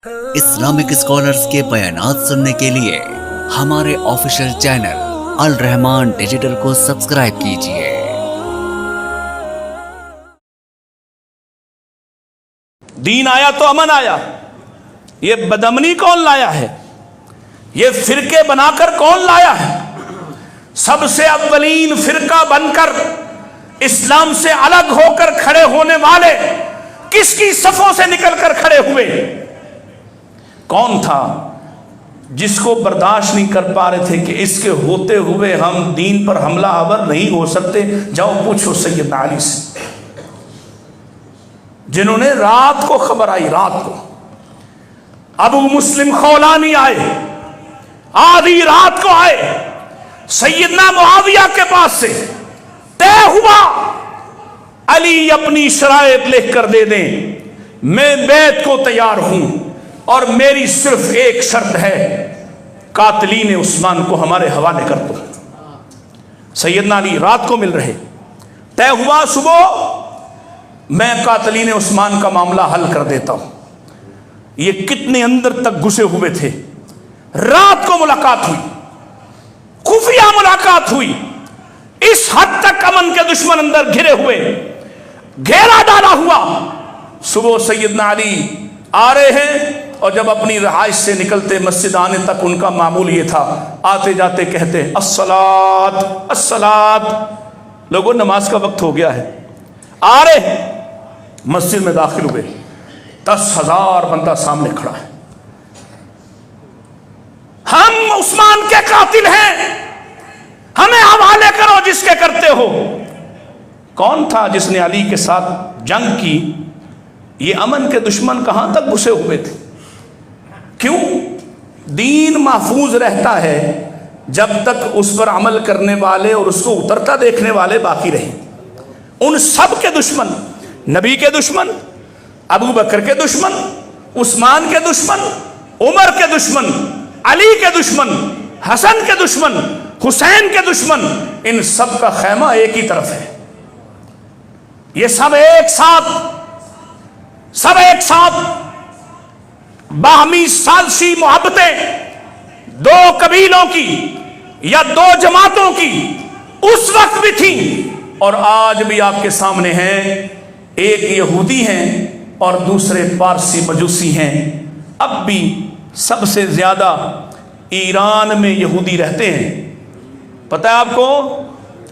Islamic scholars کے بیانات سننے کے لیے ہمارے آفیشیل چینل الرحمان ڈیجیٹل کو سبسکرائب کیجیے۔ دین آیا تو امن آیا، یہ بدامنی کون لایا ہے؟ یہ فرقے بنا کر کون لایا ہے؟ سب سے اولین فرقہ بن کر اسلام سے الگ ہو کر کھڑے ہونے والے کس کی صفوں سے نکل کر کھڑے ہوئے؟ کون تھا جس کو برداشت نہیں کر پا رہے تھے کہ اس کے ہوتے ہوئے ہم دین پر حملہ آور نہیں ہو سکتے؟ جاؤ پوچھو سیدنا علی سے، جنہوں نے رات کو خبر آئی، رات کو ابو مسلم خولانی آئے، آدھی رات کو آئے، سیدنا معاویہ کے پاس سے طے ہوا علی اپنی شرائط لکھ کر دے دیں، میں بیعت کو تیار ہوں، اور میری صرف ایک شرط ہے، قاتلین عثمان کو ہمارے حوالے کر دو۔ سیدنا علی رات کو مل رہے، طے ہوا صبح میں قاتلین عثمان کا معاملہ حل کر دیتا ہوں۔ یہ کتنے اندر تک گھسے ہوئے تھے، رات کو ملاقات ہوئی، خفیہ ملاقات ہوئی، اس حد تک امن کے دشمن اندر گھرے ہوئے، گھیرا ڈالا ہوا۔ صبح سیدنا علی آ رہے ہیں، اور جب اپنی رہائش سے نکلتے مسجد آنے تک ان کا معمول یہ تھا، آتے جاتے کہتے الصلاۃ الصلاۃ، لوگوں نماز کا وقت ہو گیا ہے۔ آ رہے مسجد میں داخل ہوئے، 10,000 بندہ سامنے کھڑا ہے، ہم عثمان کے قاتل ہیں، ہمیں حوالے کرو جس کے کرتے ہو۔ کون تھا جس نے علی کے ساتھ جنگ کی؟ یہ امن کے دشمن کہاں تک گھسے ہوئے تھے؟ کیوں؟ دین محفوظ رہتا ہے جب تک اس پر عمل کرنے والے اور اس کو اترتا دیکھنے والے باقی رہیں۔ ان سب کے دشمن، نبی کے دشمن، ابو بکر کے دشمن، عثمان کے دشمن، عمر کے دشمن، علی کے دشمن، حسن کے دشمن، حسین کے دشمن، ان سب کا خیمہ ایک ہی طرف ہے۔ یہ سب ایک ساتھ باہمی سازشی محبتیں دو قبیلوں کی یا دو جماعتوں کی اس وقت بھی تھیں، اور آج بھی آپ کے سامنے ہیں۔ ایک یہودی ہیں اور دوسرے پارسی مجوسی ہیں۔ اب بھی سب سے زیادہ ایران میں یہودی رہتے ہیں، پتہ ہے آپ کو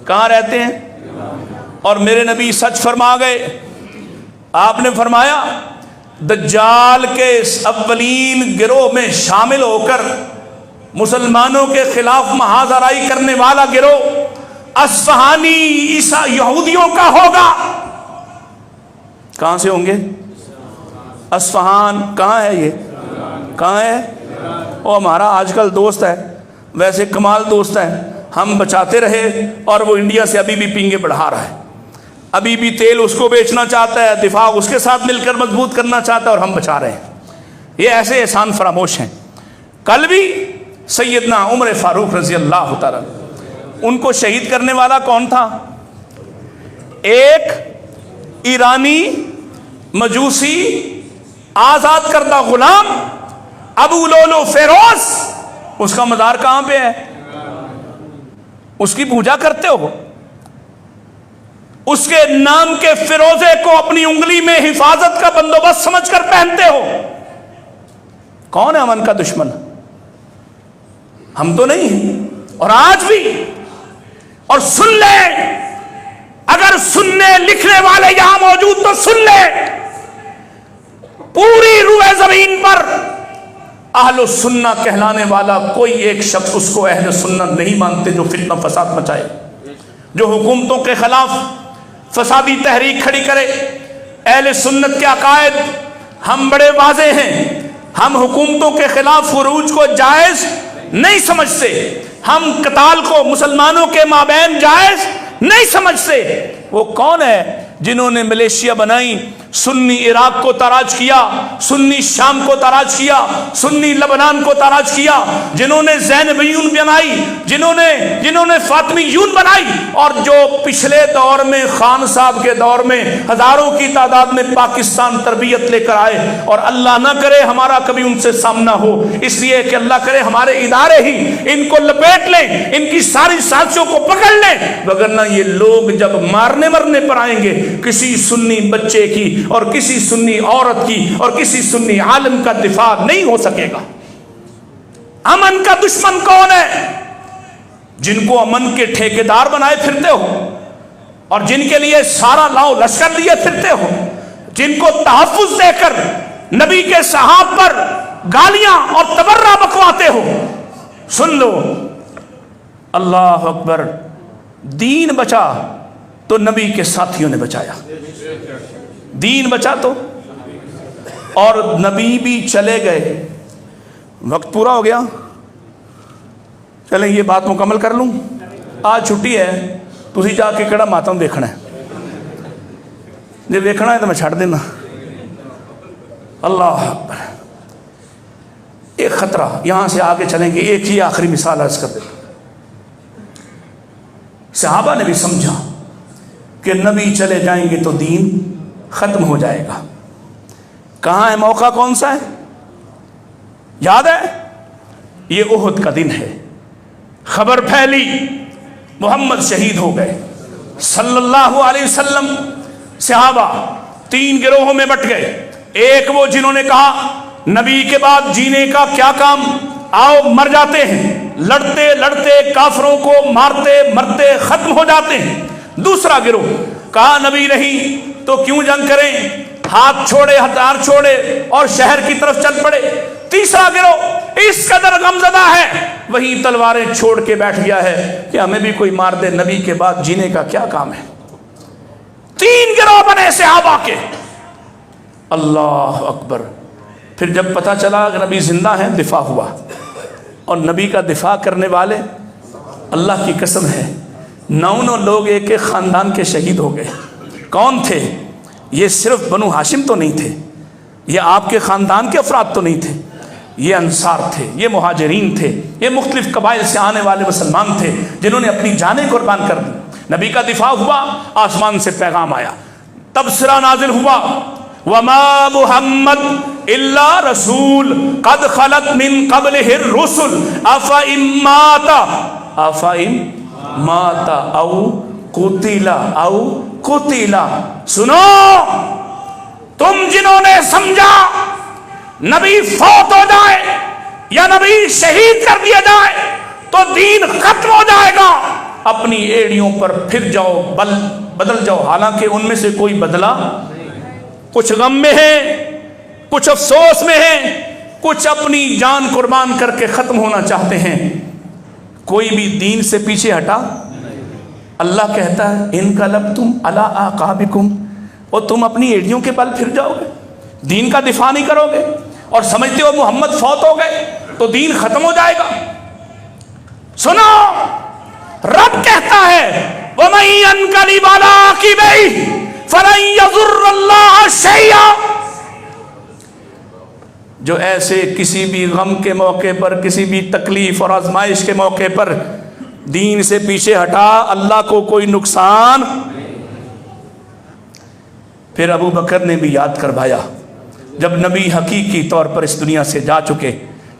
کہاں رہتے ہیں؟ اور میرے نبی سچ فرما گئے، آپ نے فرمایا دجال کے اولین گروہ میں شامل ہو کر مسلمانوں کے خلاف محاذ آرائی کرنے والا گروہ اصفہانی یہودیوں کا ہوگا۔ کہاں سے ہوں گے؟ اصفہان کہاں ہے؟ یہ کہاں ہے؟ وہ ہمارا آج کل دوست ہے، ویسے کمال دوست ہے، ہم بچاتے رہے اور وہ انڈیا سے ابھی بھی پینگے بڑھا رہا ہے، ابھی بھی تیل اس کو بیچنا چاہتا ہے، دفاع اس کے ساتھ مل کر مضبوط کرنا چاہتا ہے، اور ہم بچا رہے ہیں۔ یہ ایسے احسان فراموش ہیں۔ کل بھی سیدنا عمر فاروق رضی اللہ تعالیٰ، ان کو شہید کرنے والا کون تھا؟ ایک ایرانی مجوسی آزاد کردہ غلام ابو لولو فیروز، اس کا مزار کہاں پہ ہے؟ اس کی پوجا کرتے ہو، اس کے نام کے فیروزے کو اپنی انگلی میں حفاظت کا بندوبست سمجھ کر پہنتے ہو۔ کون ہے امن کا دشمن؟ ہم تو نہیں ہیں، اور آج بھی۔ اور سن لے، اگر سننے لکھنے والے یہاں موجود تو سن لے، پوری روئے زمین پر اہل السنہ کہلانے والا کوئی ایک شخص اس کو اہل سنت نہیں مانتے، جو فتنہ فساد مچائے، جو حکومتوں کے خلاف فسادی تحریک کھڑی کرے۔ اہل سنت کے عقائد ہم بڑے واضح ہیں، ہم حکومتوں کے خلاف خروج کو جائز نہیں سمجھتے، ہم قتال کو مسلمانوں کے مابین جائز نہیں سمجھتے۔ وہ کون ہے جنہوں نے ملیشیا بنائی، سنی عراق کو تاراج کیا، سنی شام کو تاراج کیا، سنی لبنان کو تاراج کیا، جنہوں نے زینبیون بنائی، جنہوں نے فاطمیون بنائی، اور جو پچھلے دور میں خان صاحب کے دور میں ہزاروں کی تعداد میں پاکستان تربیت لے کر آئے، اور اللہ نہ کرے ہمارا کبھی ان سے سامنا ہو، اس لیے کہ اللہ کرے ہمارے ادارے ہی ان کو لپیٹ لیں، ان کی ساری سازشوں کو پکڑ لیں، وگرنہ یہ لوگ جب مارنے مرنے پر آئیں گے کسی سنی بچے کی اور کسی سنی عورت کی اور کسی سنی عالم کا دفاع نہیں ہو سکے گا۔ امن کا دشمن کون ہے؟ جن کو امن کے ٹھیکیدار بنائے پھرتے ہو، اور جن کے لیے سارا لاؤ لشکر لیے پھرتے ہو، جن کو تحفظ دے کر نبی کے صحاب پر گالیاں اور تبرہ بکواتے ہو۔ سن لو، اللہ اکبر، دین بچا تو نبی کے ساتھیوں نے بچایا، دین بچا تو، اور نبی بھی چلے گئے۔ وقت پورا ہو گیا، چلیں یہ بات مکمل کر لوں۔ آج چھٹی ہے، تسی جا کے کہڑا ماتم دیکھنا ہے، جب دیکھنا ہے تو میں چھڑ دینا۔ اللہ اکبر، ایک خطرہ، یہاں سے آگے چلیں گے، ایک ہی آخری مثال عرض کر دیتا۔ صحابہ نے بھی سمجھا کہ نبی چلے جائیں گے تو دین ختم ہو جائے گا۔ کہاں ہے موقع، کون سا ہے؟ یاد ہے؟ یہ احد کا دن ہے، خبر پھیلی محمد شہید ہو گئے صلی اللہ علیہ وسلم۔ صحابہ تین گروہوں میں بٹ گئے، ایک وہ جنہوں نے کہا نبی کے بعد جینے کا کیا کام، آؤ مر جاتے ہیں، لڑتے لڑتے کافروں کو مارتے مرتے ختم ہو جاتے ہیں۔ دوسرا گروہ کہا نبی نہیں تو کیوں جنگ کریں، ہاتھ چھوڑے ہتھیار چھوڑے اور شہر کی طرف چل پڑے۔ تیسرا گروہ اس قدر غمزدہ ہے وہی تلواریں چھوڑ کے بیٹھ گیا ہے کہ ہمیں بھی کوئی مار دے، نبی کے بعد جینے کا کیا کام ہے۔ تین گروہ بنے صحابہ کے، اللہ اکبر۔ پھر جب پتہ چلا کہ نبی زندہ ہیں، دفاع ہوا، اور نبی کا دفاع کرنے والے اللہ کی قسم ہے 9 لوگ ایک ایک خاندان کے شہید ہو گئے۔ کون تھے یہ؟ صرف بنو ہاشم تو نہیں تھے، یہ آپ کے خاندان کے افراد تو نہیں تھے، یہ انصار تھے، یہ مہاجرین تھے، یہ مختلف قبائل سے آنے والے مسلمان تھے جنہوں نے اپنی جانیں قربان کر دی۔ نبی کا دفاع ہوا، آسمان سے پیغام آیا، تبصرہ نازل ہوا، وما محمد الا رسول قد خلت من قبلہ الرسل افئن مات او قتل۔ سنو، تم جنہوں نے سمجھا نبی فوت ہو جائے یا نبی شہید کر دیا جائے تو دین ختم ہو جائے گا، اپنی ایڑیوں پر پھر جاؤ، بدل جاؤ۔ حالانکہ ان میں سے کوئی بدلا، کچھ غم میں ہیں، کچھ افسوس میں ہیں، کچھ اپنی جان قربان کر کے ختم ہونا چاہتے ہیں۔ کوئی بھی دین سے پیچھے ہٹا؟ اللہ کہتا ہے انقلبتم علی اعقابکم، اور تم اپنی ایڑیوں کے بل پھر جاؤ گے، دین کا دفاع نہیں کرو گے، اور سمجھتے ہو محمد فوت ہو گئے تو دین ختم ہو جائے گا۔ سنو، رب کہتا ہے وَمَن يَنْقَلِبْ عَلَىٰ عَقِبَيْهِ فَلَن يَضُرَّ اللَّهَ شَيْئًا۔ جو ایسے کسی بھی غم کے موقع پر، کسی بھی تکلیف اور آزمائش کے موقع پر دین سے پیچھے ہٹا، اللہ کو کوئی نقصان۔ پھر ابو بکر نے بھی یاد کروایا، جب نبی حقیقی طور پر اس دنیا سے جا چکے،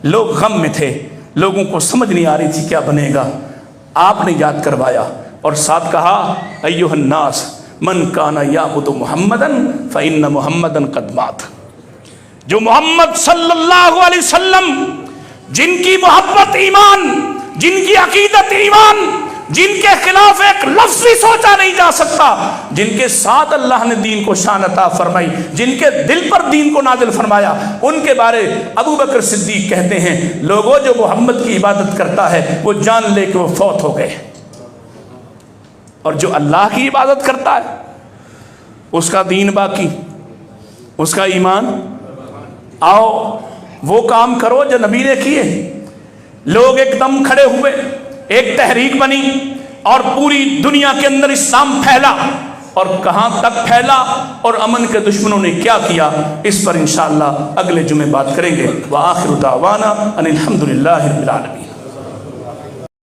لوگ غم میں تھے، لوگوں کو سمجھ نہیں آ رہی تھی کیا بنے گا، آپ نے یاد کروایا اور ساتھ کہا ایھا الناس من کان یعبد محمدا فإن محمدا قد مات۔ جو محمد صلی اللہ علیہ وسلم، جن کی محبت ایمان، جن کی عقیدت ایمان، جن کے خلاف ایک لفظ بھی سوچا نہیں جا سکتا، جن کے ساتھ اللہ نے دین کو شان عطا فرمائی، جن کے دل پر دین کو نازل فرمایا، ان کے بارے ابو بکر صدیق کہتے ہیں لوگوں جو محمد کی عبادت کرتا ہے وہ جان لے کہ وہ فوت ہو گئے، اور جو اللہ کی عبادت کرتا ہے اس کا دین باقی، اس کا ایمان۔ آؤ وہ کام کرو جو نبی نے کیے۔ لوگ ایک دم کھڑے ہوئے، ایک تحریک بنی اور پوری دنیا کے اندر اسلام پھیلا۔ اور کہاں تک پھیلا اور امن کے دشمنوں نے کیا کیا، اس پر انشاءاللہ اگلے جمعے بات کریں گے۔ وآخر دعوانا ان الحمدللہ رب العالمین۔